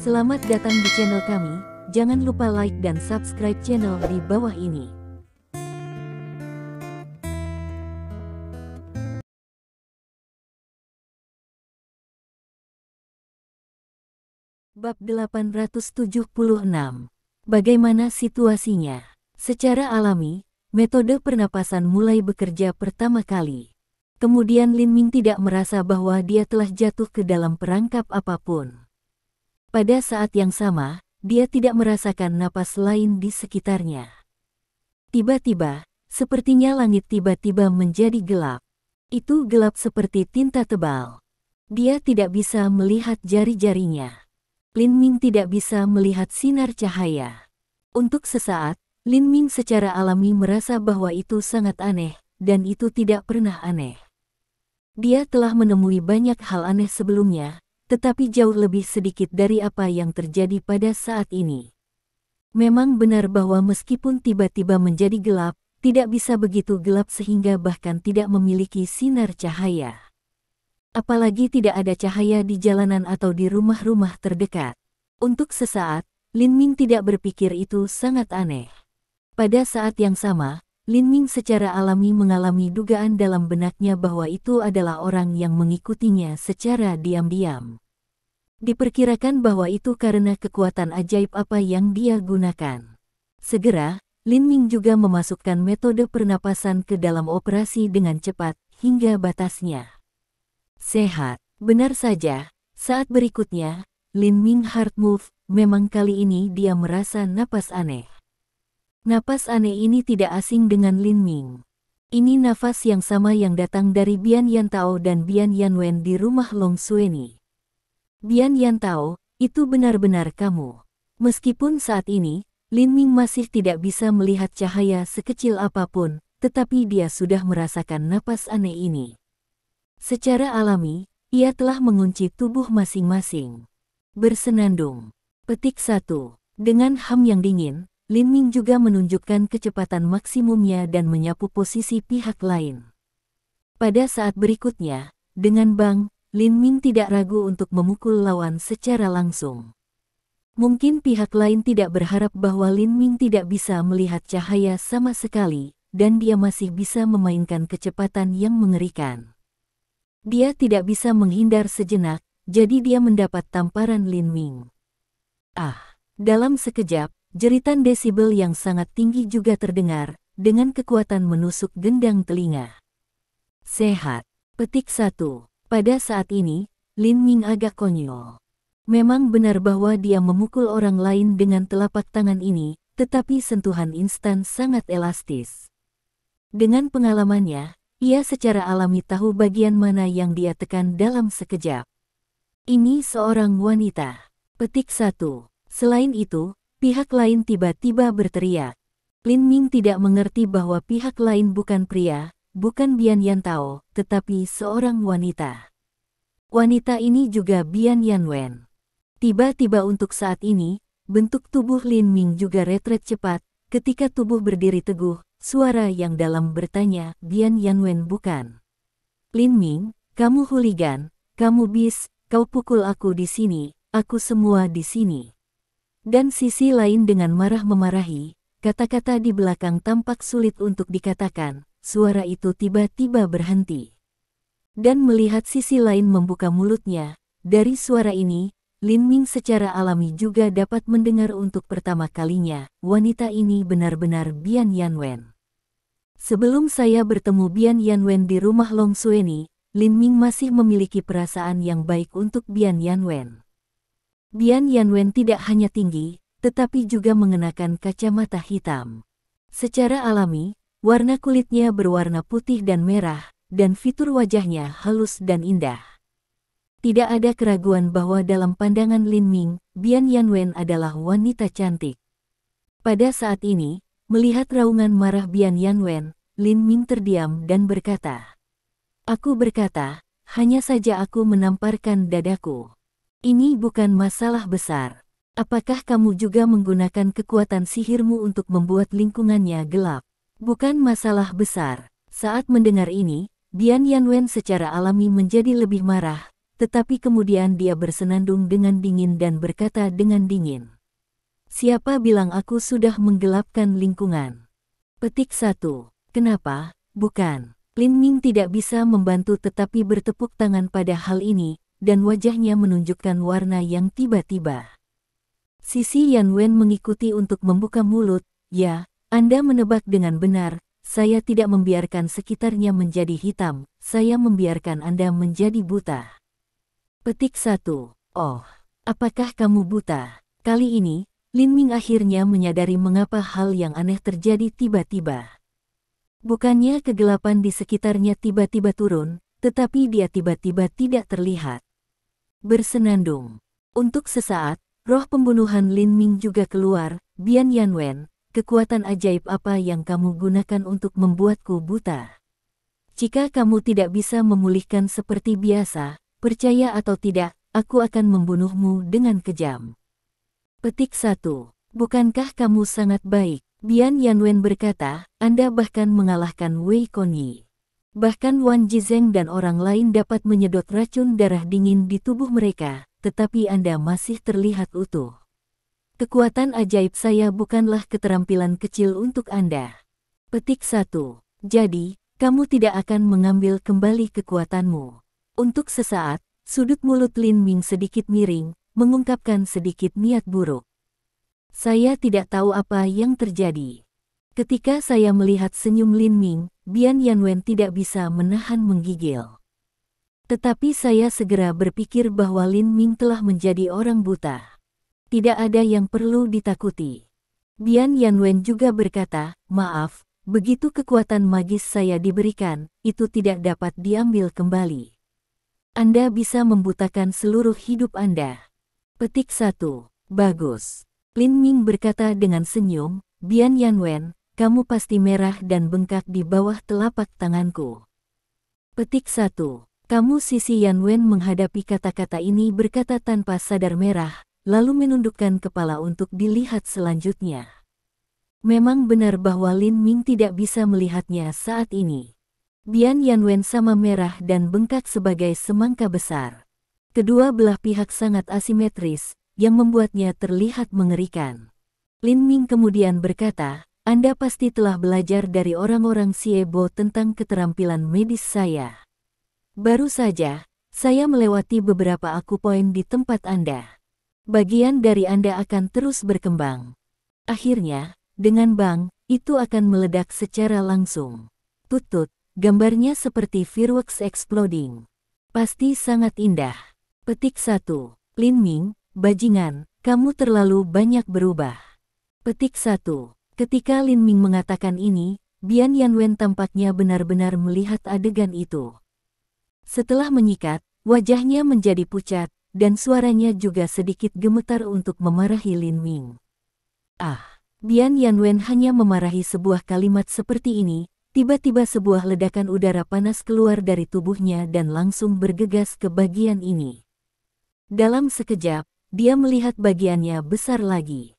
Selamat datang di channel kami, jangan lupa like dan subscribe channel di bawah ini. Bab 876. Bagaimana situasinya? Secara alami, metode pernapasan mulai bekerja pertama kali. Kemudian Lin Ming tidak merasa bahwa dia telah jatuh ke dalam perangkap apapun. Pada saat yang sama, dia tidak merasakan napas lain di sekitarnya. Tiba-tiba, sepertinya langit tiba-tiba menjadi gelap. Itu gelap seperti tinta tebal. Dia tidak bisa melihat jari-jarinya. Lin Ming tidak bisa melihat sinar cahaya. Untuk sesaat, Lin Ming secara alami merasa bahwa itu sangat aneh, dan itu tidak pernah aneh. Dia telah menemui banyak hal aneh sebelumnya, tetapi jauh lebih sedikit dari apa yang terjadi pada saat ini. Memang benar bahwa meskipun tiba-tiba menjadi gelap, tidak bisa begitu gelap sehingga bahkan tidak memiliki sinar cahaya. Apalagi tidak ada cahaya di jalanan atau di rumah-rumah terdekat. Untuk sesaat, Lin Ming tidak berpikir itu sangat aneh. Pada saat yang sama, Lin Ming secara alami mengalami dugaan dalam benaknya bahwa itu adalah orang yang mengikutinya secara diam-diam. Diperkirakan bahwa itu karena kekuatan ajaib apa yang dia gunakan. Segera, Lin Ming juga memasukkan metode pernapasan ke dalam operasi dengan cepat, hingga batasnya. Sehat. Benar saja, saat berikutnya, Lin Ming hard move, memang kali ini dia merasa napas aneh. Napas aneh ini tidak asing dengan Lin Ming. Ini nafas yang sama yang datang dari Bian Yantao dan Bian Yanwen di rumah Long Xueni. Bian Yantao, itu benar-benar kamu. Meskipun saat ini, Lin Ming masih tidak bisa melihat cahaya sekecil apapun, tetapi dia sudah merasakan napas aneh ini. Secara alami, ia telah mengunci tubuh masing-masing. Bersenandung. Petik 1. Dengan ham yang dingin, Lin Ming juga menunjukkan kecepatan maksimumnya dan menyapu posisi pihak lain. Pada saat berikutnya, dengan bang, Lin Ming tidak ragu untuk memukul lawan secara langsung. Mungkin pihak lain tidak berharap bahwa Lin Ming tidak bisa melihat cahaya sama sekali, dan dia masih bisa memainkan kecepatan yang mengerikan. Dia tidak bisa menghindar sejenak, jadi dia mendapat tamparan Lin Ming. Dalam sekejap, jeritan desibel yang sangat tinggi juga terdengar, dengan kekuatan menusuk gendang telinga. Sehat. Petik 1. Pada saat ini, Lin Ming agak konyol. Memang benar bahwa dia memukul orang lain dengan telapak tangan ini, tetapi sentuhan instan sangat elastis. Dengan pengalamannya, ia secara alami tahu bagian mana yang dia tekan dalam sekejap. Ini seorang wanita. Petik 1. Selain itu, pihak lain tiba-tiba berteriak. Lin Ming tidak mengerti bahwa pihak lain bukan pria, bukan Bian Yantao, tetapi seorang wanita. Wanita ini juga Bian Yanwen. Tiba-tiba untuk saat ini, bentuk tubuh Lin Ming juga retret cepat, ketika tubuh berdiri teguh. Suara yang dalam bertanya, Bian Yanwen bukan. Lin Ming, kamu hooligan, kamu bis, kau pukul aku di sini, aku semua di sini. Dan sisi lain dengan marah memarahi, kata-kata di belakang tampak sulit untuk dikatakan, suara itu tiba-tiba berhenti. Dan melihat sisi lain membuka mulutnya, dari suara ini, Lin Ming secara alami juga dapat mendengar untuk pertama kalinya, wanita ini benar-benar Bian Yanwen. Sebelum saya bertemu Bian Yanwen di rumah Long Xueni, Lin Ming masih memiliki perasaan yang baik untuk Bian Yanwen. Bian Yanwen tidak hanya tinggi, tetapi juga mengenakan kacamata hitam. Secara alami, warna kulitnya berwarna putih dan merah, dan fitur wajahnya halus dan indah. Tidak ada keraguan bahwa dalam pandangan Lin Ming, Bian Yanwen adalah wanita cantik. Pada saat ini, melihat raungan marah Bian Yanwen, Lin Ming terdiam dan berkata, "Aku berkata, hanya saja aku menamparkan dadaku. Ini bukan masalah besar. Apakah kamu juga menggunakan kekuatan sihirmu untuk membuat lingkungannya gelap? Bukan masalah besar." Saat mendengar ini, Bian Yanwen secara alami menjadi lebih marah, tetapi kemudian dia bersenandung dengan dingin dan berkata dengan dingin. Siapa bilang aku sudah menggelapkan lingkungan? Petik 1. Kenapa? Bukan. Lin Ming tidak bisa membantu tetapi bertepuk tangan pada hal ini, dan wajahnya menunjukkan warna yang tiba-tiba. Sisi Yan Wen mengikuti untuk membuka mulut. Ya, Anda menebak dengan benar, saya tidak membiarkan sekitarnya menjadi hitam, saya membiarkan Anda menjadi buta. Petik 1. Oh, apakah kamu buta? Kali ini, Lin Ming akhirnya menyadari mengapa hal yang aneh terjadi tiba-tiba. Bukannya kegelapan di sekitarnya tiba-tiba turun, tetapi dia tiba-tiba tidak terlihat. Bersenandung. Untuk sesaat, roh pembunuhan Lin Ming juga keluar. Bian Yanwen, kekuatan ajaib apa yang kamu gunakan untuk membuatku buta? Jika kamu tidak bisa memulihkan seperti biasa, percaya atau tidak, aku akan membunuhmu dengan kejam. Petik 1. Bukankah kamu sangat baik? Bian Yanwen berkata, Anda bahkan mengalahkan Wei Konyi. Bahkan Wan Jizeng dan orang lain dapat menyedot racun darah dingin di tubuh mereka, tetapi Anda masih terlihat utuh. Kekuatan ajaib saya bukanlah keterampilan kecil untuk Anda. Petik 1. Jadi, kamu tidak akan mengambil kembali kekuatanmu. Untuk sesaat, sudut mulut Lin Ming sedikit miring, mengungkapkan sedikit niat buruk. Saya tidak tahu apa yang terjadi. Ketika saya melihat senyum Lin Ming, Bian Yanwen tidak bisa menahan menggigil. Tetapi saya segera berpikir bahwa Lin Ming telah menjadi orang buta. Tidak ada yang perlu ditakuti. Bian Yanwen juga berkata, maaf, begitu kekuatan magis saya diberikan, itu tidak dapat diambil kembali. Anda bisa membutakan seluruh hidup Anda. Petik 1. Bagus. Lin Ming berkata dengan senyum, Bian Yanwen, kamu pasti merah dan bengkak di bawah telapak tanganku. Petik 1. Kamu Sisi Yanwen menghadapi kata-kata ini berkata tanpa sadar merah, lalu menundukkan kepala untuk dilihat selanjutnya. Memang benar bahwa Lin Ming tidak bisa melihatnya saat ini. Bian Yanwen sama merah dan bengkak sebagai semangka besar. Kedua belah pihak sangat asimetris, yang membuatnya terlihat mengerikan. Lin Ming kemudian berkata, Anda pasti telah belajar dari orang-orang Siebo tentang keterampilan medis saya. Baru saja, saya melewati beberapa akupoin di tempat Anda. Bagian dari Anda akan terus berkembang. Akhirnya, dengan bang, itu akan meledak secara langsung. Tutut, gambarnya seperti fireworks exploding. Pasti sangat indah. Petik 1. Lin Ming, bajingan, kamu terlalu banyak berubah. Petik 1. Ketika Lin Ming mengatakan ini, Bian Yanwen tampaknya benar-benar melihat adegan itu. Setelah menyikat, wajahnya menjadi pucat, dan suaranya juga sedikit gemetar untuk memarahi Lin Ming. Ah! Bian Yanwen hanya memarahi sebuah kalimat seperti ini, tiba-tiba sebuah ledakan udara panas keluar dari tubuhnya dan langsung bergegas ke bagian ini. Dalam sekejap, dia melihat bagiannya besar lagi.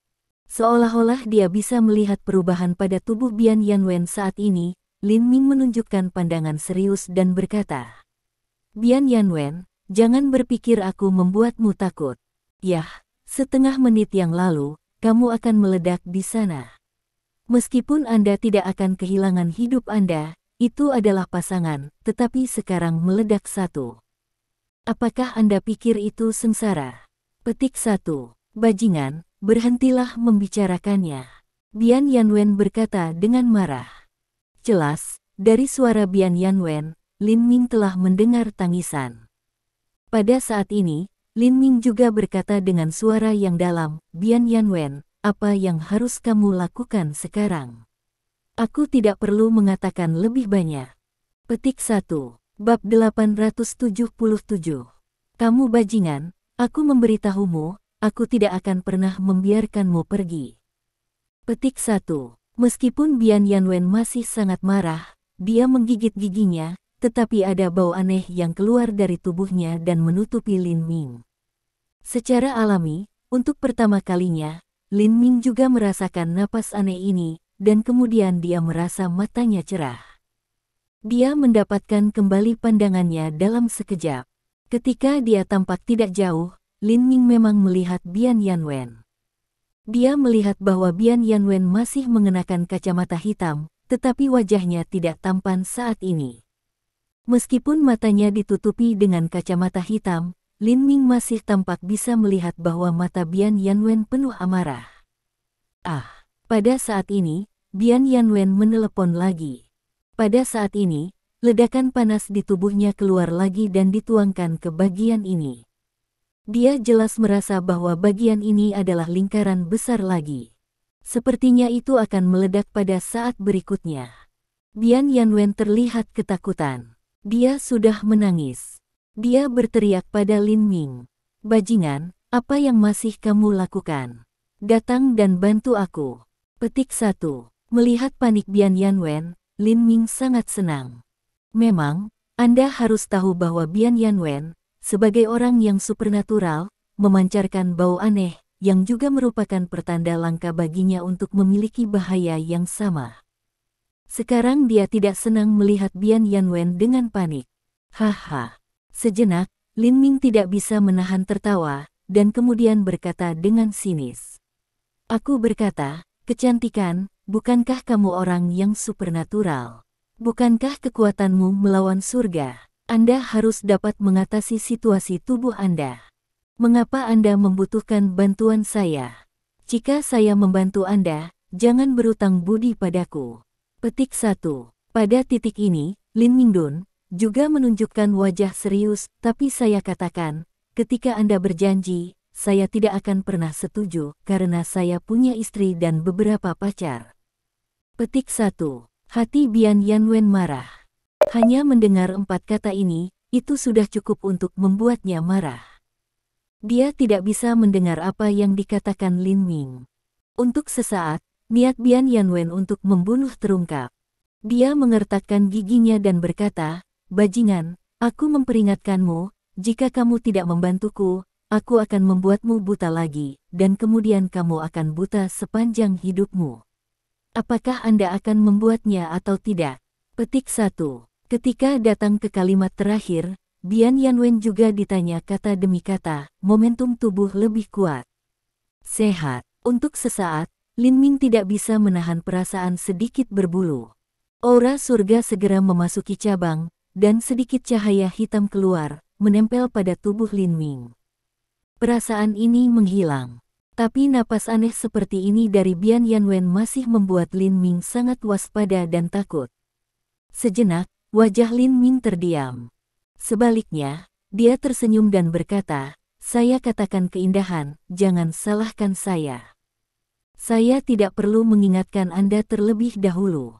Seolah-olah dia bisa melihat perubahan pada tubuh Bian Yanwen saat ini, Lin Ming menunjukkan pandangan serius dan berkata, Bian Yanwen, jangan berpikir aku membuatmu takut. Yah, setengah menit yang lalu, kamu akan meledak di sana. Meskipun Anda tidak akan kehilangan hidup Anda, itu adalah pasangan, tetapi sekarang meledak satu. Apakah Anda pikir itu sengsara? Petik 1. Bajingan, berhentilah membicarakannya. Bian Yanwen berkata dengan marah. Jelas, dari suara Bian Yanwen, Lin Ming telah mendengar tangisan. Pada saat ini, Lin Ming juga berkata dengan suara yang dalam, Bian Yanwen, apa yang harus kamu lakukan sekarang? Aku tidak perlu mengatakan lebih banyak. Petik 1. Bab 877. Kamu bajingan, aku memberitahumu, aku tidak akan pernah membiarkanmu pergi. Petik 1. Meskipun Bian Yanwen masih sangat marah, dia menggigit giginya, tetapi ada bau aneh yang keluar dari tubuhnya dan menutupi Lin Ming. Secara alami, untuk pertama kalinya, Lin Ming juga merasakan napas aneh ini, dan kemudian dia merasa matanya cerah. Dia mendapatkan kembali pandangannya dalam sekejap. Ketika dia tampak tidak jauh, Lin Ming memang melihat Bian Yanwen. Dia melihat bahwa Bian Yanwen masih mengenakan kacamata hitam, tetapi wajahnya tidak tampan saat ini. Meskipun matanya ditutupi dengan kacamata hitam, Lin Ming masih tampak bisa melihat bahwa mata Bian Yanwen penuh amarah. Pada saat ini, Bian Yanwen menelepon lagi. Pada saat ini, ledakan panas di tubuhnya keluar lagi dan dituangkan ke bagian ini. Dia jelas merasa bahwa bagian ini adalah lingkaran besar lagi. Sepertinya itu akan meledak pada saat berikutnya. Bian Yanwen terlihat ketakutan. Dia sudah menangis. Dia berteriak pada Lin Ming. "Bajingan, apa yang masih kamu lakukan? Datang dan bantu aku." Petik 1. Melihat panik Bian Yanwen, Lin Ming sangat senang. Memang, Anda harus tahu bahwa Bian Yanwen, sebagai orang yang supernatural, memancarkan bau aneh, yang juga merupakan pertanda langka baginya untuk memiliki bahaya yang sama. Sekarang dia tidak senang melihat Bian Yanwen dengan panik. Haha. Sejenak, Lin Ming tidak bisa menahan tertawa, dan kemudian berkata dengan sinis. "Aku berkata, kecantikan, bukankah kamu orang yang supernatural? Bukankah kekuatanmu melawan surga? Anda harus dapat mengatasi situasi tubuh Anda. Mengapa Anda membutuhkan bantuan saya? Jika saya membantu Anda, jangan berutang budi padaku." Petik 1. Pada titik ini, Lin Mingdun juga menunjukkan wajah serius, "Tapi saya katakan, ketika Anda berjanji, saya tidak akan pernah setuju karena saya punya istri dan beberapa pacar." Petik 1. Hati Bian Yanwen marah. Hanya mendengar 4 kata ini, itu sudah cukup untuk membuatnya marah. Dia tidak bisa mendengar apa yang dikatakan Lin Ming. Untuk sesaat, niat Bian Yanwen untuk membunuh terungkap. Dia mengertakkan giginya dan berkata, "Bajingan, aku memperingatkanmu, jika kamu tidak membantuku, aku akan membuatmu buta lagi, dan kemudian kamu akan buta sepanjang hidupmu. Apakah Anda akan membuatnya atau tidak?" Petik 1. Ketika datang ke kalimat terakhir, Bian Yanwen juga ditanya kata demi kata, momentum tubuh lebih kuat. Sehat. Untuk sesaat, Lin Ming tidak bisa menahan perasaan sedikit berbulu. Aura surga segera memasuki cabang, dan sedikit cahaya hitam keluar, menempel pada tubuh Lin Ming. Perasaan ini menghilang. Tapi napas aneh seperti ini dari Bian Yanwen masih membuat Lin Ming sangat waspada dan takut. Sejenak, wajah Lin Ming terdiam. Sebaliknya, dia tersenyum dan berkata, "Saya katakan keindahan, jangan salahkan saya. Saya tidak perlu mengingatkan Anda terlebih dahulu.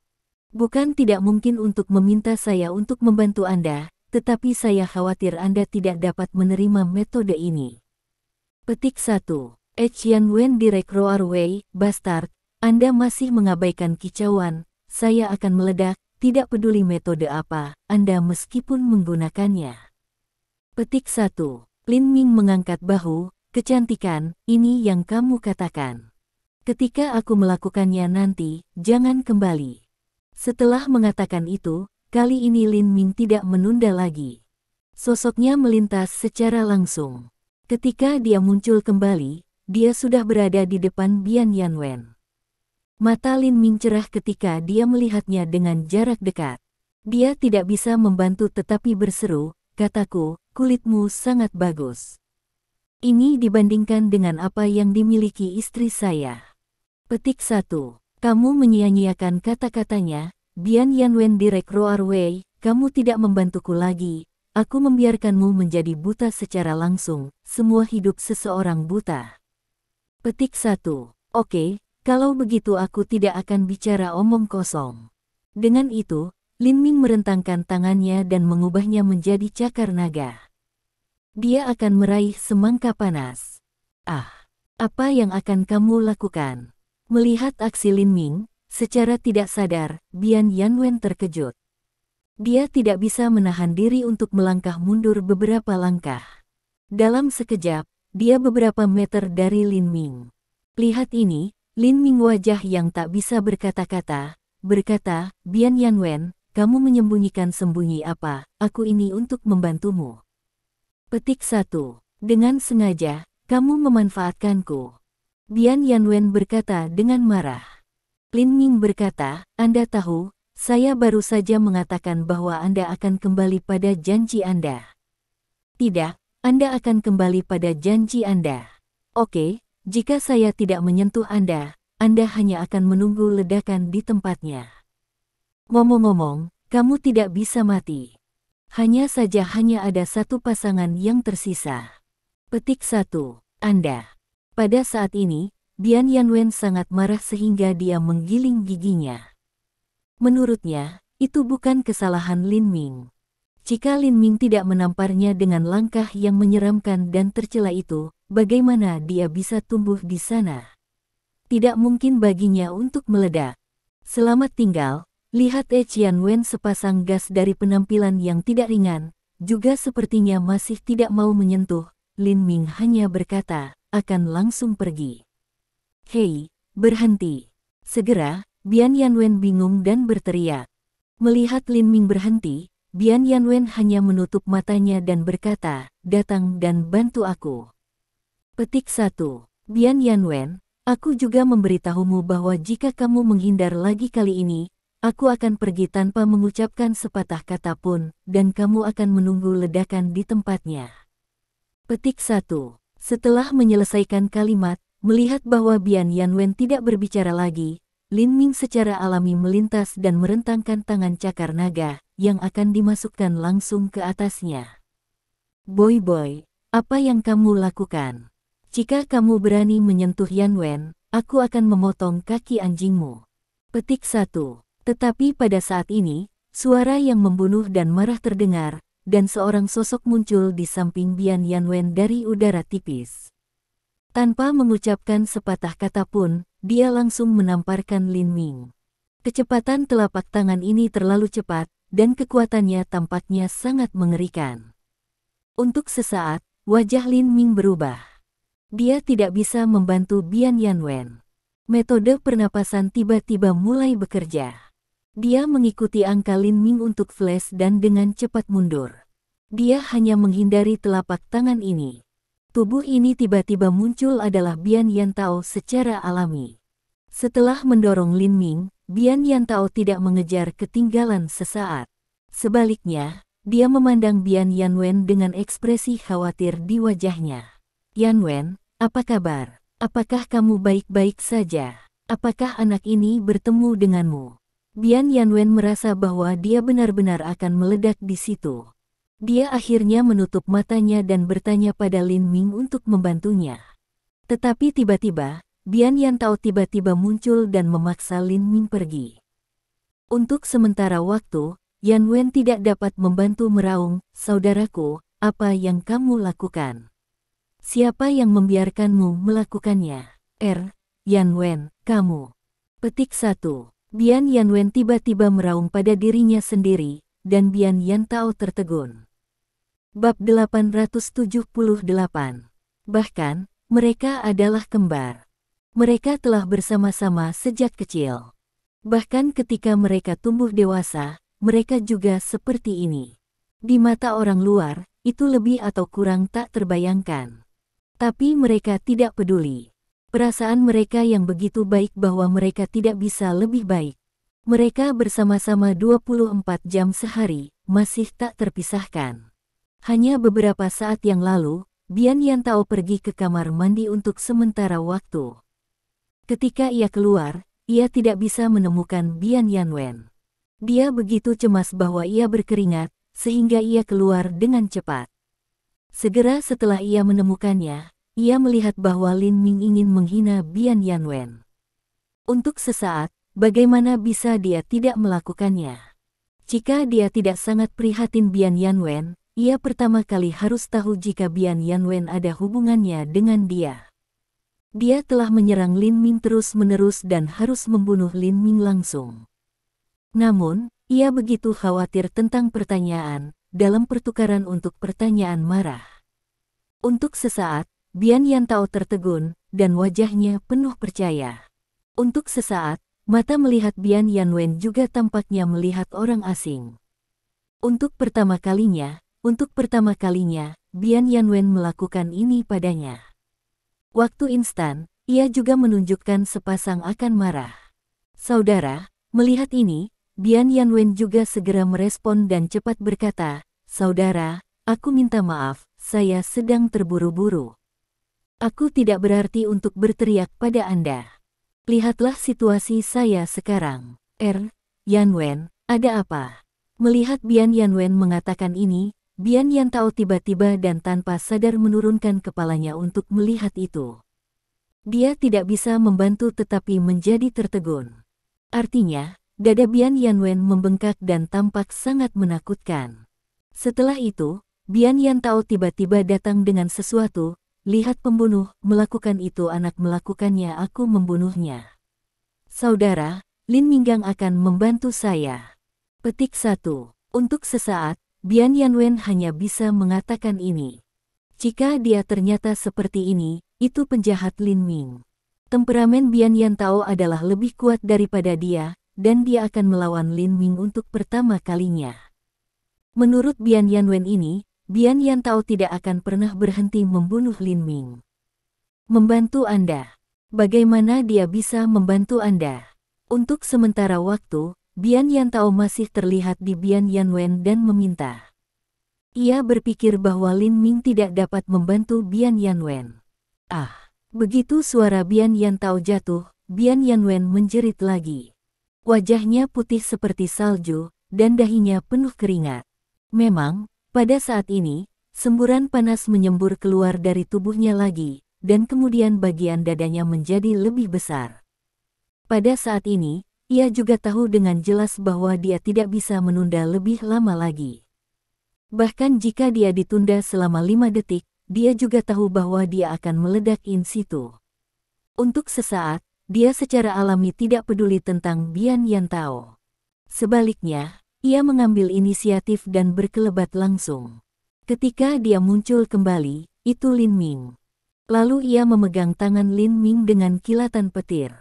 Bukan tidak mungkin untuk meminta saya untuk membantu Anda, tetapi saya khawatir Anda tidak dapat menerima metode ini." Petik 1. Yanwen Direct Roarway, Bastard, Anda masih mengabaikan kicauan, saya akan meledak, tidak peduli metode apa, Anda meskipun menggunakannya. Petik 1. Lin Ming mengangkat bahu, "Kecantikan, ini yang kamu katakan. Ketika aku melakukannya nanti, jangan kembali." Setelah mengatakan itu, kali ini Lin Ming tidak menunda lagi. Sosoknya melintas secara langsung. Ketika dia muncul kembali, dia sudah berada di depan Bian Yanwen. Mata Lin Ming cerah ketika dia melihatnya dengan jarak dekat. Dia tidak bisa membantu tetapi berseru, "Kataku, kulitmu sangat bagus. Ini dibandingkan dengan apa yang dimiliki istri saya." Petik 1. Kamu menyia-nyiakan kata-katanya, Bian Yanwen Direct Roarway, kamu tidak membantuku lagi, aku membiarkanmu menjadi buta secara langsung, semua hidup seseorang buta. Petik 1. Oke. Kalau begitu aku tidak akan bicara omong kosong. Dengan itu, Lin Ming merentangkan tangannya dan mengubahnya menjadi cakar naga. Dia akan meraih semangka panas. Apa yang akan kamu lakukan? Melihat aksi Lin Ming, secara tidak sadar, Bian Yanwen terkejut. Dia tidak bisa menahan diri untuk melangkah mundur beberapa langkah. Dalam sekejap, dia beberapa meter dari Lin Ming. Lihat ini, Lin Ming wajah yang tak bisa berkata-kata, berkata, "Bian Yanwen, kamu menyembunyikan sembunyi apa? Aku ini untuk membantumu." Petik 1. Dengan sengaja, kamu memanfaatkanku. Bian Yanwen berkata dengan marah. Lin Ming berkata, Anda tahu, saya baru saja mengatakan bahwa Anda akan kembali pada janji Anda. Tidak, Anda akan kembali pada janji Anda. Oke, jika saya tidak menyentuh Anda hanya akan menunggu ledakan di tempatnya. Ngomong-ngomong, kamu tidak bisa mati. Hanya ada satu pasangan yang tersisa. Petik 1. Anda. Pada saat ini, Bian Yanwen sangat marah sehingga dia menggiling giginya. Menurutnya, itu bukan kesalahan Lin Ming. Jika Lin Ming tidak menamparnya dengan langkah yang menyeramkan dan tercela itu, bagaimana dia bisa tumbuh di sana? Tidak mungkin baginya untuk meledak. Selamat tinggal. Lihat Yanwen sepasang gas dari penampilan yang tidak ringan, juga sepertinya masih tidak mau menyentuh. Lin Ming hanya berkata, akan langsung pergi. Hei, berhenti. Segera, Bian Yanwen bingung dan berteriak. Melihat Lin Ming berhenti, Bian Yanwen hanya menutup matanya dan berkata, datang dan bantu aku. Petik 1. Bian Yanwen, aku juga memberitahumu bahwa jika kamu menghindar lagi kali ini, aku akan pergi tanpa mengucapkan sepatah kata pun, dan kamu akan menunggu ledakan di tempatnya. Petik 1. Setelah menyelesaikan kalimat, melihat bahwa Bian Yanwen tidak berbicara lagi, Lin Ming secara alami melintas dan merentangkan tangan cakar naga, yang akan dimasukkan langsung ke atasnya. Boy, apa yang kamu lakukan? Jika kamu berani menyentuh Yanwen, aku akan memotong kaki anjingmu. Petik 1. Tetapi pada saat ini, suara yang membunuh dan marah terdengar, dan seorang sosok muncul di samping Bian Yanwen dari udara tipis. Tanpa mengucapkan sepatah kata pun, dia langsung menamparkan Lin Ming. Kecepatan telapak tangan ini terlalu cepat, dan kekuatannya tampaknya sangat mengerikan. Untuk sesaat, wajah Lin Ming berubah. Dia tidak bisa membantu Bian Yanwen. Metode pernapasan tiba-tiba mulai bekerja. Dia mengikuti angka Lin Ming untuk flash dan dengan cepat mundur. Dia hanya menghindari telapak tangan ini. Tubuh ini tiba-tiba muncul adalah Bian Yantao secara alami. Setelah mendorong Lin Ming, Bian Yantao tidak mengejar ketinggalan sesaat. Sebaliknya, dia memandang Bian Yanwen dengan ekspresi khawatir di wajahnya. Yanwen, apa kabar? Apakah kamu baik-baik saja? Apakah anak ini bertemu denganmu? Bian Yanwen merasa bahwa dia benar-benar akan meledak di situ. Dia akhirnya menutup matanya dan bertanya pada Lin Ming untuk membantunya. Tetapi tiba-tiba, Bian Yantao tiba-tiba muncul dan memaksa Lin Ming pergi. Untuk sementara waktu, Yanwen tidak dapat membantu meraung, saudaraku, apa yang kamu lakukan? Siapa yang membiarkanmu melakukannya? Yanwen, kamu. Petik 1. Bian Yanwen tiba-tiba meraung pada dirinya sendiri, dan Bian Yantao tertegun. Bab 878. Bahkan, mereka adalah kembar. Mereka telah bersama-sama sejak kecil. Bahkan ketika mereka tumbuh dewasa, mereka juga seperti ini. Di mata orang luar, itu lebih atau kurang tak terbayangkan. Tapi mereka tidak peduli. Perasaan mereka yang begitu baik bahwa mereka tidak bisa lebih baik. Mereka bersama-sama 24 jam sehari, masih tak terpisahkan. Hanya beberapa saat yang lalu, Bian Yantao pergi ke kamar mandi untuk sementara waktu. Ketika ia keluar, ia tidak bisa menemukan Bian Yanwen. Dia begitu cemas bahwa ia berkeringat, sehingga ia keluar dengan cepat. Segera setelah ia menemukannya, ia melihat bahwa Lin Ming ingin menghina Bian Yanwen. Untuk sesaat, bagaimana bisa dia tidak melakukannya? Jika dia tidak sangat prihatin Bian Yanwen, ia pertama kali harus tahu jika Bian Yanwen ada hubungannya dengan dia. Dia telah menyerang Lin Ming terus-menerus dan harus membunuh Lin Ming langsung. Namun, ia begitu khawatir tentang pertanyaan, dalam pertukaran untuk pertanyaan marah. Untuk sesaat, Bian Yantao tertegun, dan wajahnya penuh percaya. Untuk sesaat, mata melihat Bian Yanwen juga tampaknya melihat orang asing. Untuk pertama kalinya, Bian Yanwen melakukan ini padanya. Waktu instan, ia juga menunjukkan sepasang akan marah. Saudara, melihat ini, Bian Yanwen juga segera merespon dan cepat berkata, "Saudara, aku minta maaf, saya sedang terburu-buru. Aku tidak berarti untuk berteriak pada Anda. Lihatlah situasi saya sekarang." Yanwen, ada apa?" Melihat Bian Yanwen mengatakan ini, Bian Yantao tiba-tiba dan tanpa sadar menurunkan kepalanya untuk melihat itu. Dia tidak bisa membantu tetapi menjadi tertegun. Artinya, dada Bian Yanwen membengkak dan tampak sangat menakutkan. Setelah itu, Bian Yantao tiba-tiba datang dengan sesuatu, "Lihat pembunuh, melakukan itu anak melakukannya aku membunuhnya. Saudara, Lin Minggang akan membantu saya." Petik 1. Untuk sesaat, Bian Yanwen hanya bisa mengatakan ini. Jika dia ternyata seperti ini, itu penjahat Lin Ming. Temperamen Bian Yantao adalah lebih kuat daripada dia, dan dia akan melawan Lin Ming untuk pertama kalinya. Menurut Bian Yanwen ini, Bian Yantao tidak akan pernah berhenti membunuh Lin Ming. "Membantu Anda? Bagaimana dia bisa membantu Anda?" Untuk sementara waktu, Bian Yantao masih terlihat di Bian Yanwen dan meminta. Ia berpikir bahwa Lin Ming tidak dapat membantu Bian Yanwen. Begitu suara Bian Yantao jatuh, Bian Yanwen menjerit lagi. Wajahnya putih seperti salju, dan dahinya penuh keringat. Memang, pada saat ini, semburan panas menyembur keluar dari tubuhnya lagi, dan kemudian bagian dadanya menjadi lebih besar. Pada saat ini, ia juga tahu dengan jelas bahwa dia tidak bisa menunda lebih lama lagi. Bahkan jika dia ditunda selama 5 detik, dia juga tahu bahwa dia akan meledak in situ. Untuk sesaat, dia secara alami tidak peduli tentang Bian Yantao. Sebaliknya, ia mengambil inisiatif dan berkelebat langsung. Ketika dia muncul kembali, itu Lin Ming. Lalu ia memegang tangan Lin Ming dengan kilatan petir.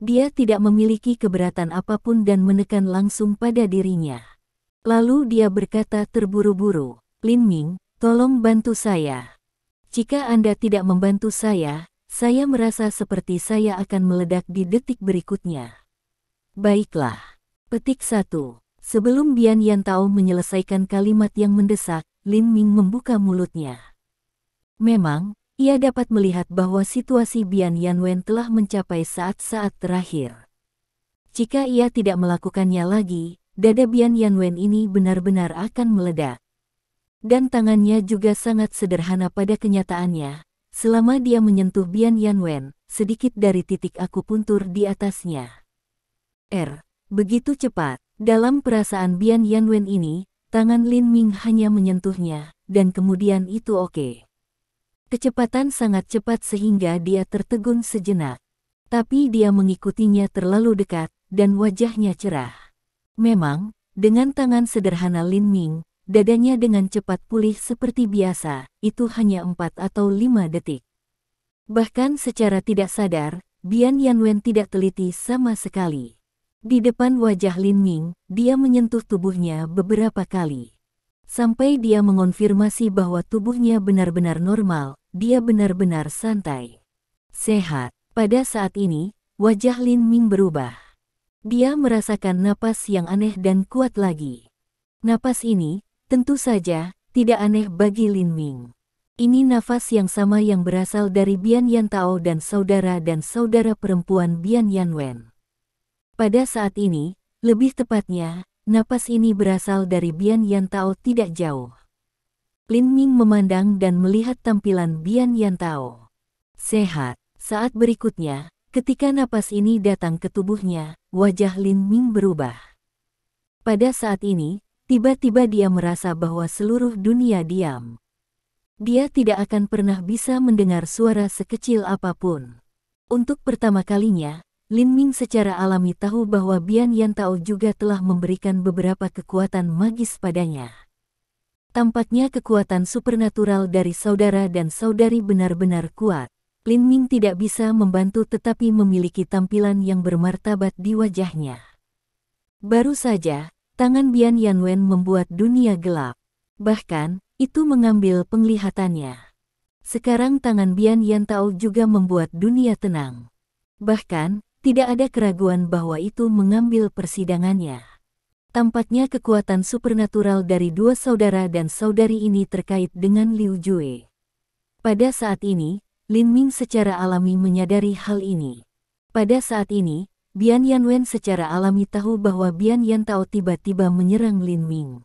Dia tidak memiliki keberatan apapun dan menekan langsung pada dirinya. Lalu dia berkata terburu-buru, "Lin Ming, tolong bantu saya. Jika Anda tidak membantu saya merasa seperti saya akan meledak di detik berikutnya." Baiklah. Petik 1. Sebelum Bian Yantao menyelesaikan kalimat yang mendesak, Lin Ming membuka mulutnya. Memang, ia dapat melihat bahwa situasi Bian Yanwen telah mencapai saat-saat terakhir. Jika ia tidak melakukannya lagi, dada Bian Yanwen ini benar-benar akan meledak. Dan tangannya juga sangat sederhana pada kenyataannya. Selama dia menyentuh Bian Yanwen, sedikit dari titik akupuntur di atasnya. Begitu cepat. Dalam perasaan Bian Yanwen ini, tangan Lin Ming hanya menyentuhnya, dan kemudian itu oke. Kecepatan sangat cepat sehingga dia tertegun sejenak. Tapi dia mengikutinya terlalu dekat, dan wajahnya cerah. Memang, dengan tangan sederhana Lin Ming, dadanya dengan cepat pulih seperti biasa, itu hanya 4 atau 5 detik. Bahkan secara tidak sadar, Bian Yanwen tidak teliti sama sekali. Di depan wajah Lin Ming, dia menyentuh tubuhnya beberapa kali. Sampai dia mengonfirmasi bahwa tubuhnya benar-benar normal, dia benar-benar santai. Sehat. Pada saat ini, wajah Lin Ming berubah. Dia merasakan napas yang aneh dan kuat lagi. Napas ini, tentu saja, tidak aneh bagi Lin Ming. Ini nafas yang sama yang berasal dari Bian Yantao dan saudara perempuan Bian Yanwen. Pada saat ini, lebih tepatnya, napas ini berasal dari Bian Yantao tidak jauh. Lin Ming memandang dan melihat tampilan Bian Yantao. Sehat. Saat berikutnya, ketika napas ini datang ke tubuhnya, wajah Lin Ming berubah. Pada saat ini, tiba-tiba dia merasa bahwa seluruh dunia diam. Dia tidak akan pernah bisa mendengar suara sekecil apapun. Untuk pertama kalinya, Lin Ming secara alami tahu bahwa Bian Yantao juga telah memberikan beberapa kekuatan magis padanya. Tampaknya kekuatan supernatural dari saudara dan saudari benar-benar kuat. Lin Ming tidak bisa membantu tetapi memiliki tampilan yang bermartabat di wajahnya. Baru saja, tangan Bian Yanwen membuat dunia gelap. Bahkan, Itu mengambil penglihatannya. Sekarang tangan Bian Yantao juga membuat dunia tenang. Bahkan, tidak ada keraguan bahwa itu mengambil persidangannya. Tampaknya kekuatan supernatural dari dua saudara dan saudari ini terkait dengan Liu Jue. Pada saat ini, Lin Ming secara alami menyadari hal ini. Pada saat ini, Bian Yanwen secara alami tahu bahwa Bian Yantao tiba-tiba menyerang Lin Ming.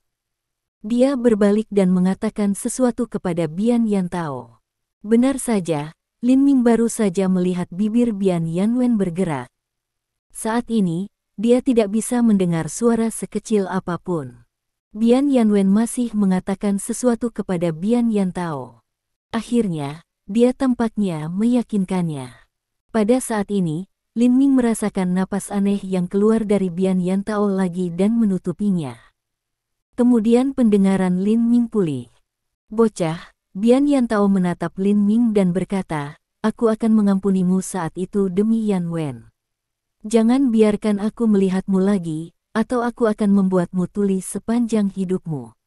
Dia berbalik dan mengatakan sesuatu kepada Bian Yantao. Benar saja, Lin Ming baru saja melihat bibir Bian Yanwen bergerak. Saat ini, dia tidak bisa mendengar suara sekecil apapun. Bian Yanwen masih mengatakan sesuatu kepada Bian Yantao. Akhirnya, dia tampaknya meyakinkannya. Pada saat ini, Lin Ming merasakan napas aneh yang keluar dari Bian Yantao lagi dan menutupinya. Kemudian pendengaran Lin Ming pulih. Bocah, Bian Yantao menatap Lin Ming dan berkata, "Aku akan mengampunimu saat itu demi Yanwen. Jangan biarkan aku melihatmu lagi, atau aku akan membuatmu tuli sepanjang hidupmu."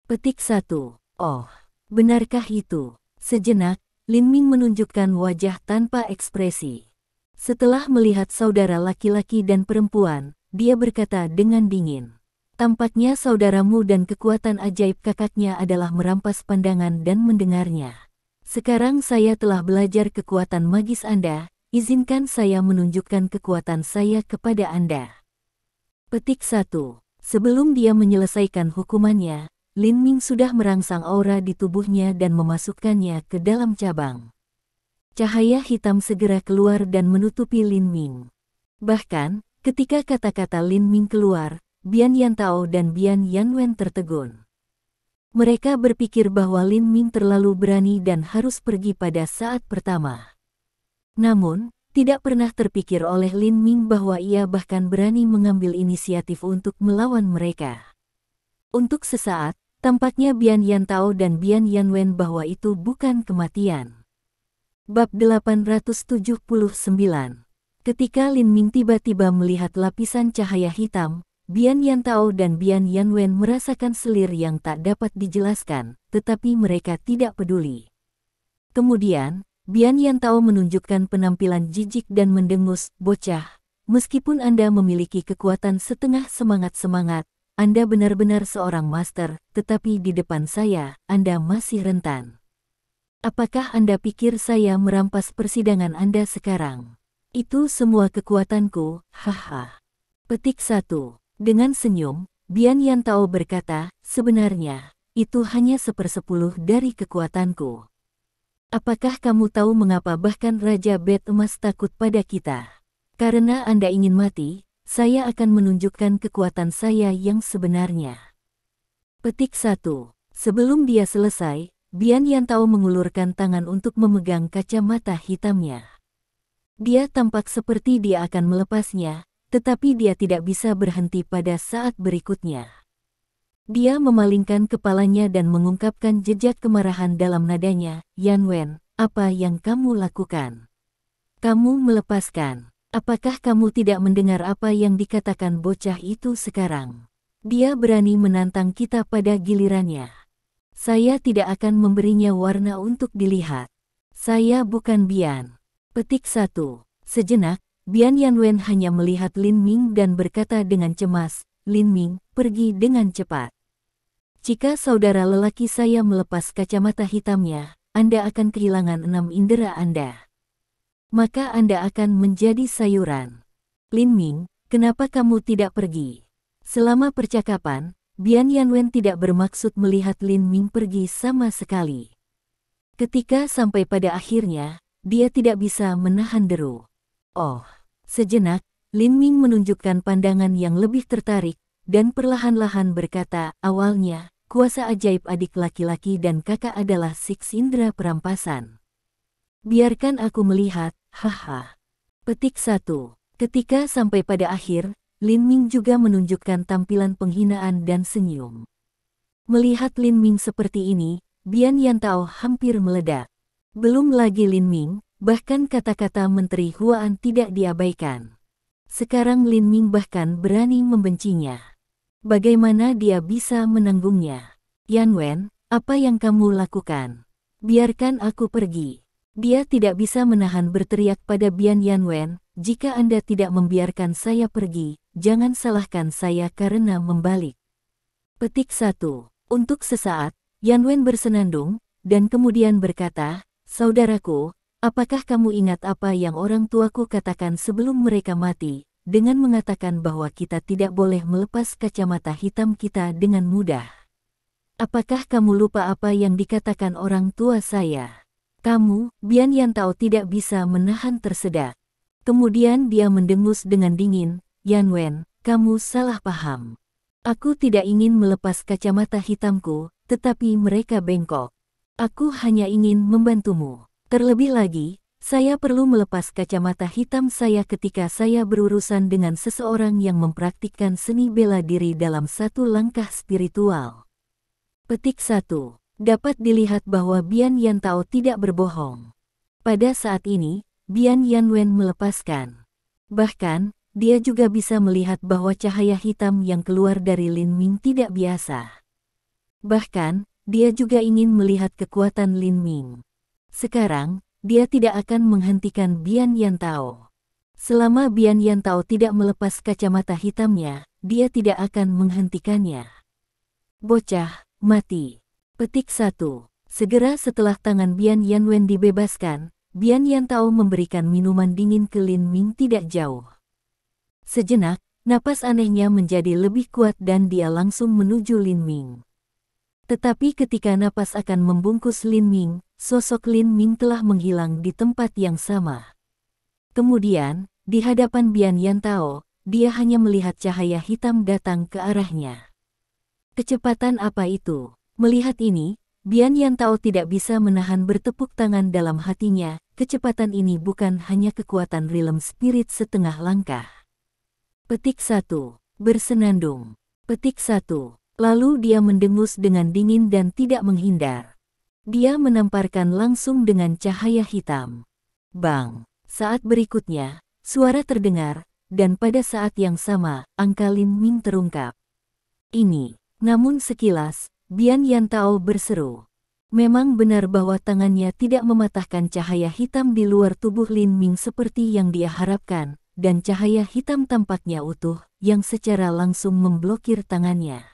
Petik 1. Oh, benarkah itu? Sejenak, Lin Ming menunjukkan wajah tanpa ekspresi. Setelah melihat saudara laki-laki dan perempuan, dia berkata dengan dingin, "Tampaknya saudaramu dan kekuatan ajaib kakaknya adalah merampas pandangan dan mendengarnya. Sekarang saya telah belajar kekuatan magis Anda. Izinkan saya menunjukkan kekuatan saya kepada Anda." Petik 1. Sebelum dia menyelesaikan hukumannya, Lin Ming sudah merangsang aura di tubuhnya dan memasukkannya ke dalam cabang. Cahaya hitam segera keluar dan menutupi Lin Ming. Bahkan, ketika kata-kata Lin Ming keluar, Bian Yantao dan Bian Yanwen tertegun. Mereka berpikir bahwa Lin Ming terlalu berani dan harus pergi pada saat pertama. Namun, tidak pernah terpikir oleh Lin Ming bahwa ia bahkan berani mengambil inisiatif untuk melawan mereka. Untuk sesaat, tampaknya Bian Yantao dan Bian Yanwen bahwa itu bukan kematian. Bab 879. Ketika Lin Ming tiba-tiba melihat lapisan cahaya hitam, Bian Yantao dan Bian Yanwen merasakan selir yang tak dapat dijelaskan, tetapi mereka tidak peduli. Kemudian, Bian Yantao menunjukkan penampilan jijik dan mendengus, "Bocah, meskipun Anda memiliki kekuatan setengah semangat-semangat, Anda benar-benar seorang master, tetapi di depan saya, Anda masih rentan. Apakah Anda pikir saya merampas persidangan Anda sekarang? Itu semua kekuatanku, haha." Petik 1. Dengan senyum, Bian Yantao berkata, "Sebenarnya, itu hanya 1/10 dari kekuatanku. Apakah kamu tahu mengapa bahkan Raja Bet Emas takut pada kita? Karena Anda ingin mati, saya akan menunjukkan kekuatan saya yang sebenarnya." Petik 1. Sebelum dia selesai, Bian Yantao mengulurkan tangan untuk memegang kacamata hitamnya. Dia tampak seperti dia akan melepasnya, tetapi dia tidak bisa berhenti pada saat berikutnya. Dia memalingkan kepalanya dan mengungkapkan jejak kemarahan dalam nadanya, "Yanwen, apa yang kamu lakukan? Kamu melepaskan. Apakah kamu tidak mendengar apa yang dikatakan bocah itu sekarang? Dia berani menantang kita pada gilirannya. Saya tidak akan memberinya warna untuk dilihat. Saya bukan Bian." Petik 1. Sejenak, Bian Yanwen hanya melihat Lin Ming dan berkata dengan cemas, "Lin Ming, pergi dengan cepat. Jika saudara lelaki saya melepas kacamata hitamnya, Anda akan kehilangan 6 indera Anda. Maka Anda akan menjadi sayuran." "Lin Ming, kenapa kamu tidak pergi?" Selama percakapan, Bian Yanwen tidak bermaksud melihat Lin Ming pergi sama sekali. Ketika sampai pada akhirnya, dia tidak bisa menahan deru. Oh, sejenak, Lin Ming menunjukkan pandangan yang lebih tertarik, dan perlahan-lahan berkata, "Awalnya, kuasa ajaib adik laki-laki dan kakak adalah Six Indra perampasan. Biarkan aku melihat, haha." Petik 1. Ketika sampai pada akhir, Lin Ming juga menunjukkan tampilan penghinaan dan senyum. Melihat Lin Ming seperti ini, Bian Yantao hampir meledak. Belum lagi Lin Ming, bahkan kata-kata Menteri Huan tidak diabaikan. Sekarang Lin Ming bahkan berani membencinya. Bagaimana dia bisa menanggungnya? "Yanwen, Apa yang kamu lakukan? Biarkan aku pergi. Dia tidak bisa menahan berteriak pada Bian Yanwen, jika Anda tidak membiarkan saya pergi, jangan salahkan saya karena membalik. Petik 1. Untuk sesaat, Yanwen bersenandung, dan kemudian berkata, "Saudaraku, apakah kamu ingat apa yang orang tuaku katakan sebelum mereka mati, dengan mengatakan bahwa kita tidak boleh melepas kacamata hitam kita dengan mudah? Apakah kamu lupa apa yang dikatakan orang tua saya?" Kamu, Bian Yantao tidak bisa menahan tersedak. Kemudian dia mendengus dengan dingin, "Yanwen, kamu salah paham. Aku tidak ingin melepas kacamata hitamku, tetapi mereka bengkok. Aku hanya ingin membantumu. Terlebih lagi, saya perlu melepas kacamata hitam saya ketika saya berurusan dengan seseorang yang mempraktikkan seni bela diri dalam satu langkah spiritual." Petik 1. Dapat dilihat bahwa Bian Yantao tidak berbohong. Pada saat ini, Bian Yanwen melepaskan. Bahkan, dia juga bisa melihat bahwa cahaya hitam yang keluar dari Lin Ming tidak biasa. Bahkan, dia juga ingin melihat kekuatan Lin Ming. Sekarang, dia tidak akan menghentikan Bian Yantao. Selama Bian Yantao tidak melepas kacamata hitamnya, dia tidak akan menghentikannya. Bocah, mati. Petik 1. Segera setelah tangan Bian Yanwen dibebaskan, Bian Yantao memberikan minuman dingin ke Lin Ming tidak jauh. Sejenak, napas anehnya menjadi lebih kuat dan dia langsung menuju Lin Ming. Tetapi ketika napas akan membungkus Lin Ming, sosok Lin Ming telah menghilang di tempat yang sama. Kemudian, di hadapan Bian Yantao, dia hanya melihat cahaya hitam datang ke arahnya. Kecepatan apa itu? Melihat ini, Bian Yantao tidak bisa menahan bertepuk tangan dalam hatinya. Kecepatan ini bukan hanya kekuatan rilem spirit setengah langkah. Petik 1. Bersenandung. Petik 1. Lalu dia mendengus dengan dingin dan tidak menghindar. Dia menamparkan langsung dengan cahaya hitam. Bang! Saat berikutnya, suara terdengar, dan pada saat yang sama, angka Lin Ming terungkap. Ini. Namun sekilas, Bian Yantao berseru. Memang benar bahwa tangannya tidak mematahkan cahaya hitam di luar tubuh Lin Ming seperti yang dia harapkan, dan cahaya hitam tampaknya utuh, yang secara langsung memblokir tangannya.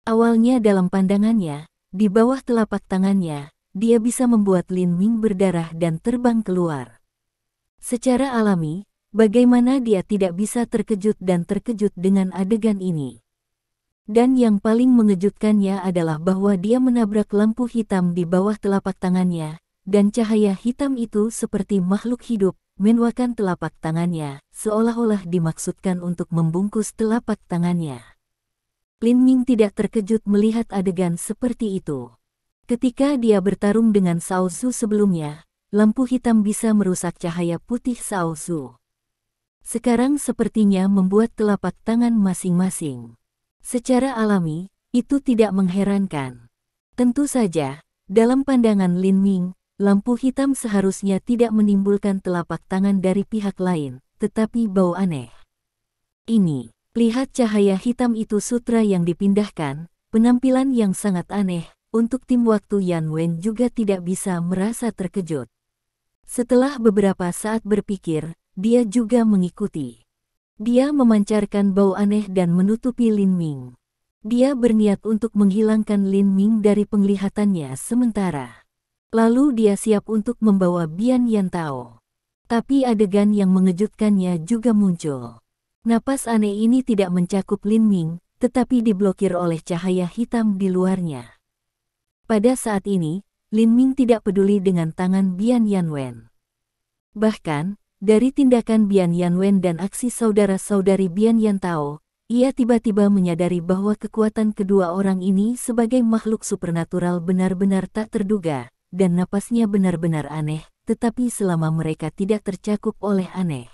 Awalnya dalam pandangannya, di bawah telapak tangannya, dia bisa membuat Lin Ming berdarah dan terbang keluar. Secara alami, bagaimana dia tidak bisa terkejut dan terkejut dengan adegan ini? Dan yang paling mengejutkannya adalah bahwa dia menabrak lampu hitam di bawah telapak tangannya, dan cahaya hitam itu seperti makhluk hidup, menuakan telapak tangannya, seolah-olah dimaksudkan untuk membungkus telapak tangannya. Lin Ming tidak terkejut melihat adegan seperti itu. Ketika dia bertarung dengan Cao Zhu sebelumnya, lampu hitam bisa merusak cahaya putih Cao Zhu. Sekarang sepertinya membuat telapak tangan masing-masing. Secara alami, itu tidak mengherankan. Tentu saja, dalam pandangan Lin Ming, lampu hitam seharusnya tidak menimbulkan telapak tangan dari pihak lain, tetapi bau aneh. Ini, lihat cahaya hitam itu sutra yang dipindahkan, penampilan yang sangat aneh, untuk tim waktu Yanwen juga tidak bisa merasa terkejut. Setelah beberapa saat berpikir, dia juga mengikuti. Dia memancarkan bau aneh dan menutupi Lin Ming. Dia berniat untuk menghilangkan Lin Ming dari penglihatannya sementara. Lalu dia siap untuk membawa Bian Yantao. Tapi adegan yang mengejutkannya juga muncul. Napas aneh ini tidak mencakup Lin Ming, tetapi diblokir oleh cahaya hitam di luarnya. Pada saat ini, Lin Ming tidak peduli dengan tangan Bian Yanwen. Bahkan, dari tindakan Bian Yanwen dan aksi saudara-saudari Bian Yantao, ia tiba-tiba menyadari bahwa kekuatan kedua orang ini sebagai makhluk supernatural benar-benar tak terduga, dan napasnya benar-benar aneh, tetapi selama mereka tidak tercakup oleh aneh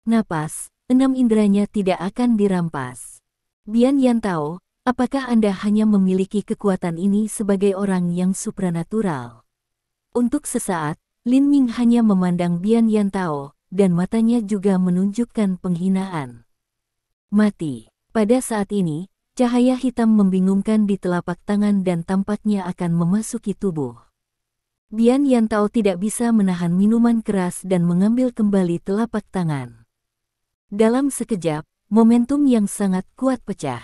napas, 6 inderanya tidak akan dirampas. Bian Yantao, apakah Anda hanya memiliki kekuatan ini sebagai orang yang supranatural? Untuk sesaat, Lin Ming hanya memandang Bian Yantao, dan matanya juga menunjukkan penghinaan. Mati. Pada saat ini, Cahaya hitam membingungkan di telapak tangan dan tampaknya akan memasuki tubuh. Bian Yantao tidak bisa menahan minuman keras dan mengambil kembali telapak tangan. Dalam sekejap, momentum yang sangat kuat pecah.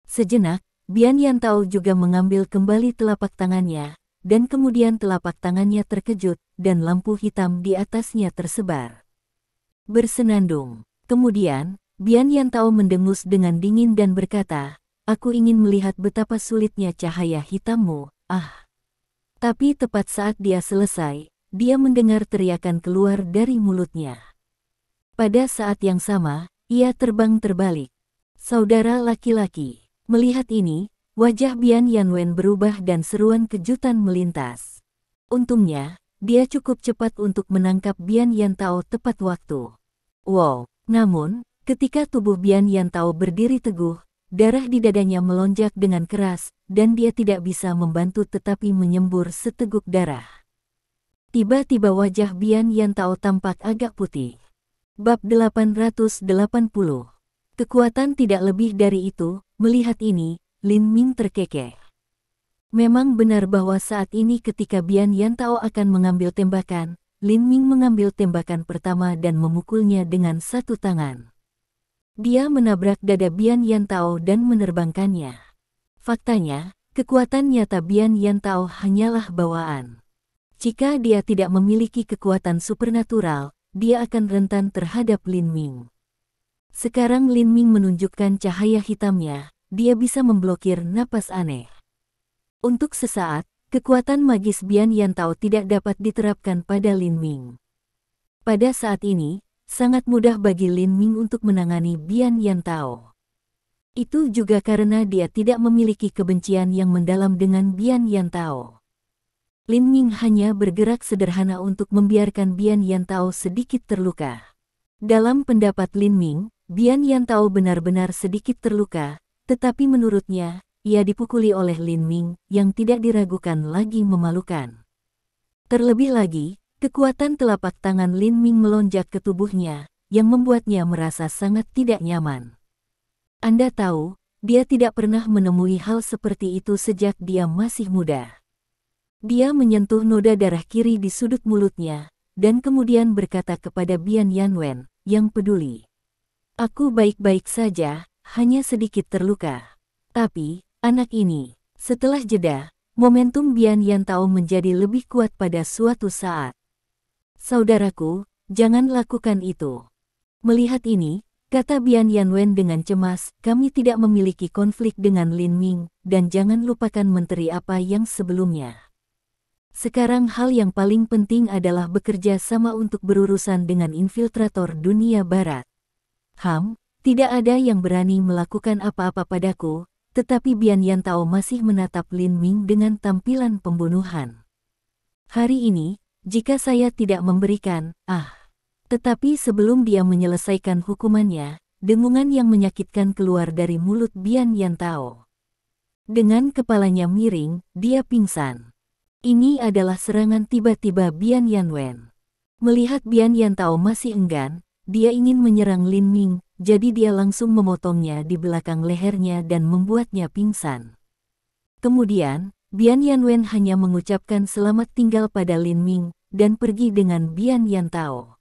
Sejenak, Bian Yantao juga mengambil kembali telapak tangannya, dan kemudian telapak tangannya terkejut, dan lampu hitam di atasnya tersebar. Bersenandung. Kemudian, Bian Yantao mendengus dengan dingin dan berkata, "Aku ingin melihat betapa sulitnya cahaya hitammu, ah." Tapi tepat saat dia selesai, dia mendengar teriakan keluar dari mulutnya. Pada saat yang sama, ia terbang terbalik. Saudara laki-laki. Melihat ini, wajah Bian Yanwen berubah dan seruan kejutan melintas. Untungnya, dia cukup cepat untuk menangkap Bian Yantao tepat waktu. Wow! Namun, ketika tubuh Bian Yantao berdiri teguh, darah di dadanya melonjak dengan keras, dan dia tidak bisa membantu tetapi menyembur seteguk darah. Tiba-tiba wajah Bian Yantao tampak agak putih. Bab 880. Kekuatan tidak lebih dari itu. Melihat ini, Lin Ming terkekeh. Memang benar bahwa saat ini ketika Bian Yantao akan mengambil tembakan, Lin Ming mengambil tembakan pertama dan memukulnya dengan satu tangan. Dia menabrak dada Bian Yantao dan menerbangkannya. Faktanya, kekuatan nyata Bian Yantao hanyalah bawaan. Jika dia tidak memiliki kekuatan supernatural, dia akan rentan terhadap Lin Ming. Sekarang Lin Ming menunjukkan cahaya hitamnya, dia bisa memblokir napas aneh. Untuk sesaat, kekuatan magis Bian Yantao tidak dapat diterapkan pada Lin Ming. Pada saat ini, sangat mudah bagi Lin Ming untuk menangani Bian Yantao. Itu juga karena dia tidak memiliki kebencian yang mendalam dengan Bian Yantao. Lin Ming hanya bergerak sederhana untuk membiarkan Bian Yantao sedikit terluka. Dalam pendapat Lin Ming, Bian Yantao benar-benar sedikit terluka, tetapi menurutnya, ia dipukuli oleh Lin Ming yang tidak diragukan lagi memalukan. Terlebih lagi, kekuatan telapak tangan Lin Ming melonjak ke tubuhnya, yang membuatnya merasa sangat tidak nyaman. Anda tahu, dia tidak pernah menemui hal seperti itu sejak dia masih muda. Dia menyentuh noda darah kiri di sudut mulutnya, dan kemudian berkata kepada Bian Yanwen, yang peduli. "Aku baik-baik saja, hanya sedikit terluka. Tapi, anak ini." Setelah jeda, momentum Bian Yantao menjadi lebih kuat pada suatu saat. "Saudaraku, jangan lakukan itu." Melihat ini, kata Bian Yanwen dengan cemas, "Kami tidak memiliki konflik dengan Lin Ming, dan jangan lupakan menteri apa yang sebelumnya. Sekarang hal yang paling penting adalah bekerja sama untuk berurusan dengan infiltrator dunia barat. Tidak ada yang berani melakukan apa-apa padaku." Tetapi Bian Yantao masih menatap Lin Ming dengan tampilan pembunuhan. "Hari ini, jika saya tidak memberikan, Tetapi sebelum dia menyelesaikan hukumannya, dengungan yang menyakitkan keluar dari mulut Bian Yantao. Dengan kepalanya miring, dia pingsan. Ini adalah serangan tiba-tiba Bian Yanwen. Melihat Bian Yantao masih enggan, dia ingin menyerang Lin Ming, jadi dia langsung memotongnya di belakang lehernya dan membuatnya pingsan. Kemudian, Bian Yanwen hanya mengucapkan selamat tinggal pada Lin Ming, dan pergi dengan Bian Yantao.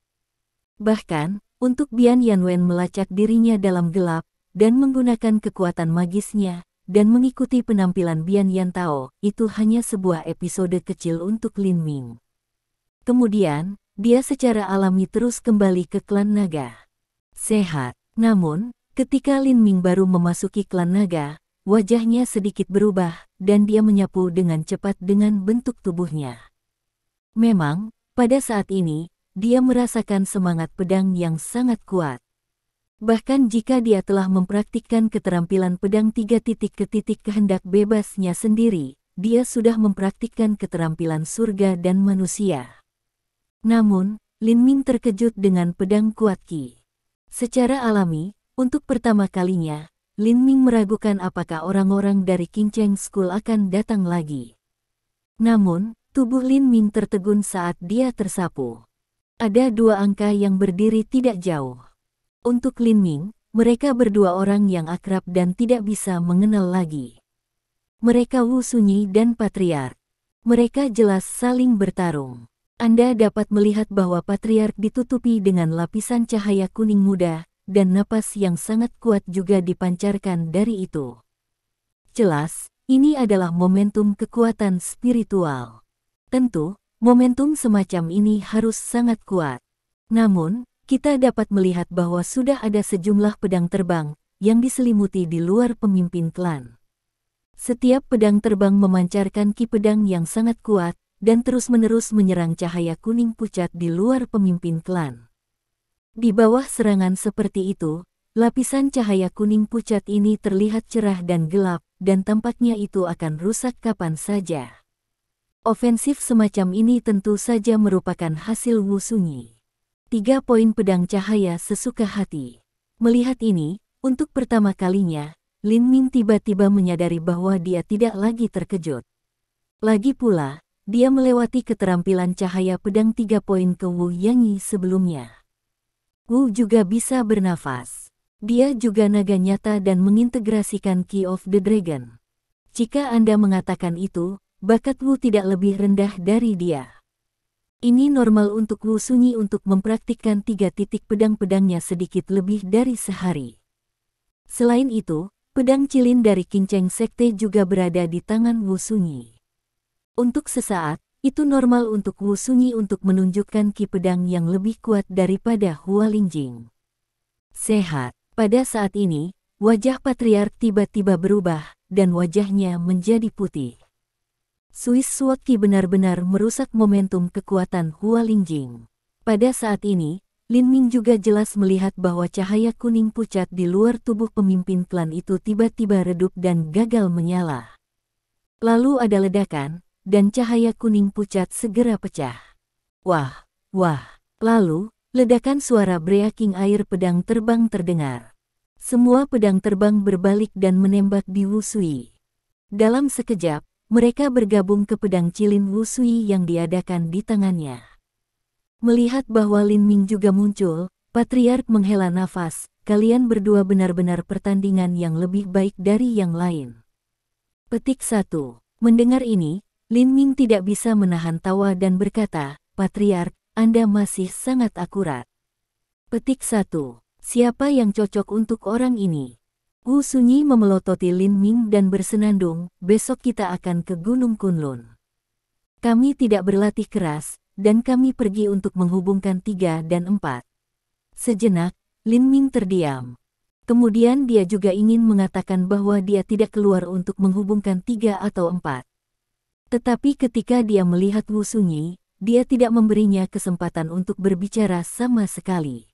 Bahkan, untuk Bian Yanwen melacak dirinya dalam gelap, dan menggunakan kekuatan magisnya, dan mengikuti penampilan Bian Yantao, itu hanya sebuah episode kecil untuk Lin Ming. Kemudian, dia secara alami terus kembali ke klan naga. Sehat. Namun, ketika Lin Ming baru memasuki klan naga, wajahnya sedikit berubah, dan dia menyapu dengan cepat dengan bentuk tubuhnya. Memang, pada saat ini, dia merasakan semangat pedang yang sangat kuat. Bahkan jika dia telah mempraktikkan keterampilan pedang 3 titik ke titik kehendak bebasnya sendiri, dia sudah mempraktikkan keterampilan surga dan manusia. Namun, Lin Ming terkejut dengan pedang kuat Qi. Secara alami, untuk pertama kalinya, Lin Ming meragukan apakah orang-orang dari Qingcheng School akan datang lagi. Namun, tubuh Lin Ming tertegun saat dia tersapu. Ada 2 angka yang berdiri tidak jauh. Untuk Lin Ming, mereka berdua orang yang akrab dan tidak bisa mengenal lagi. Mereka Wu Sunyi dan Patriark. Mereka jelas saling bertarung. Anda dapat melihat bahwa Patriark ditutupi dengan lapisan cahaya kuning muda, dan napas yang sangat kuat juga dipancarkan dari itu. Jelas, ini adalah momentum kekuatan spiritual. Tentu, momentum semacam ini harus sangat kuat. Namun, kita dapat melihat bahwa sudah ada sejumlah pedang terbang yang diselimuti di luar pemimpin klan. Setiap pedang terbang memancarkan ki pedang yang sangat kuat dan terus-menerus menyerang cahaya kuning pucat di luar pemimpin klan. Di bawah serangan seperti itu, lapisan cahaya kuning pucat ini terlihat cerah dan gelap, dan tampaknya itu akan rusak kapan saja. Ofensif semacam ini tentu saja merupakan hasil Wu Sunyi. 3 poin pedang cahaya sesuka hati. Melihat ini, untuk pertama kalinya, Lin Ming tiba-tiba menyadari bahwa dia tidak lagi terkejut. Lagi pula, dia melewati keterampilan cahaya pedang 3 poin ke Wu Yangi sebelumnya. Wu juga bisa bernafas. Dia juga naga nyata dan mengintegrasikan Key of the Dragon. Jika Anda mengatakan itu, bakat Wu tidak lebih rendah dari dia. Ini normal untuk Wu Sunyi untuk mempraktikkan 3 titik pedang-pedangnya sedikit lebih dari sehari. Selain itu, pedang cilin dari Kinceng Sekte juga berada di tangan Wu Sunyi. Untuk sesaat, itu normal untuk Wu Sunyi untuk menunjukkan ki pedang yang lebih kuat daripada Hua Lingjing. Sehat. Pada saat ini, wajah Patriark tiba-tiba berubah, dan wajahnya menjadi putih. Swiss Sword Ki benar-benar merusak momentum kekuatan Hua Lingjing. Pada saat ini, Lin Ming juga jelas melihat bahwa cahaya kuning pucat di luar tubuh pemimpin klan itu tiba-tiba redup dan gagal menyala. Lalu ada ledakan, dan cahaya kuning pucat segera pecah. Wah, wah. Lalu, ledakan suara breaking air pedang terbang terdengar. Semua pedang terbang berbalik dan menembak di Wu Sui. Dalam sekejap, mereka bergabung ke pedang cilin Wu Sui yang diadakan di tangannya. Melihat bahwa Lin Ming juga muncul, Patriark menghela nafas, kalian berdua benar-benar pertandingan yang lebih baik dari yang lain. Petik 1. Mendengar ini, Lin Ming tidak bisa menahan tawa dan berkata, Patriark, Anda masih sangat akurat. Petik 1. Siapa yang cocok untuk orang ini? Wu Sunyi memelototi Lin Ming dan bersenandung, besok kita akan ke Gunung Kunlun. Kami tidak berlatih keras, dan kami pergi untuk menghubungkan 3 dan 4. Sejenak, Lin Ming terdiam. Kemudian dia juga ingin mengatakan bahwa dia tidak keluar untuk menghubungkan 3 atau 4. Tetapi ketika dia melihat Wu Sunyi, dia tidak memberinya kesempatan untuk berbicara sama sekali.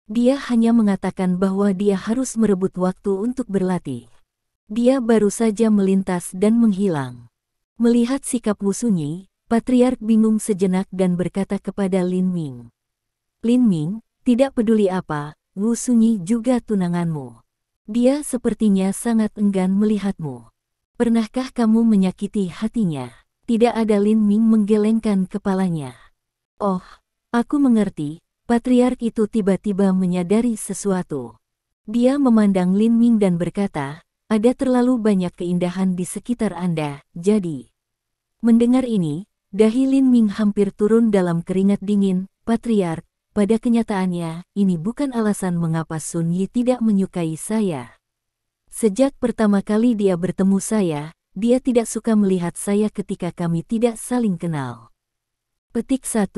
Dia hanya mengatakan bahwa dia harus merebut waktu untuk berlatih. Dia baru saja melintas dan menghilang. Melihat sikap Wu Sunyi, Patriark bingung sejenak dan berkata kepada Lin Ming. Lin Ming, tidak peduli apa, Wu Sunyi juga tunanganmu. Dia sepertinya sangat enggan melihatmu. Pernahkah kamu menyakiti hatinya? Tidak ada. Lin Ming menggelengkan kepalanya. Oh, aku mengerti. Patriark itu tiba-tiba menyadari sesuatu. Dia memandang Lin Ming dan berkata, ada terlalu banyak keindahan di sekitar Anda, jadi. Mendengar ini, dahi Lin Ming hampir turun dalam keringat dingin. Patriark, pada kenyataannya, ini bukan alasan mengapa Sun Yi tidak menyukai saya. Sejak pertama kali dia bertemu saya, dia tidak suka melihat saya ketika kami tidak saling kenal. Petik 1.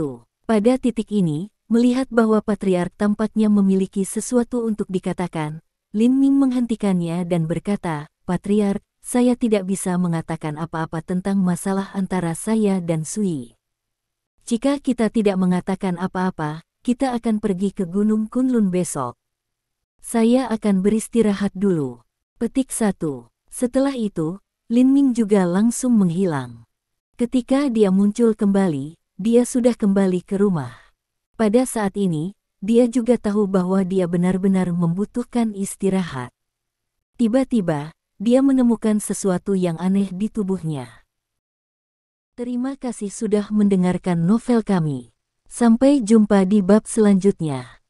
Pada titik ini, melihat bahwa Patriark tampaknya memiliki sesuatu untuk dikatakan, Lin Ming menghentikannya dan berkata, Patriark, saya tidak bisa mengatakan apa-apa tentang masalah antara saya dan Sui. Jika kita tidak mengatakan apa-apa, kita akan pergi ke Gunung Kunlun besok. Saya akan beristirahat dulu. Petik 1. Setelah itu, Lin Ming juga langsung menghilang. Ketika dia muncul kembali, dia sudah kembali ke rumah. Pada saat ini, dia juga tahu bahwa dia benar-benar membutuhkan istirahat. Tiba-tiba, dia menemukan sesuatu yang aneh di tubuhnya. Terima kasih sudah mendengarkan novel kami. Sampai jumpa di bab selanjutnya.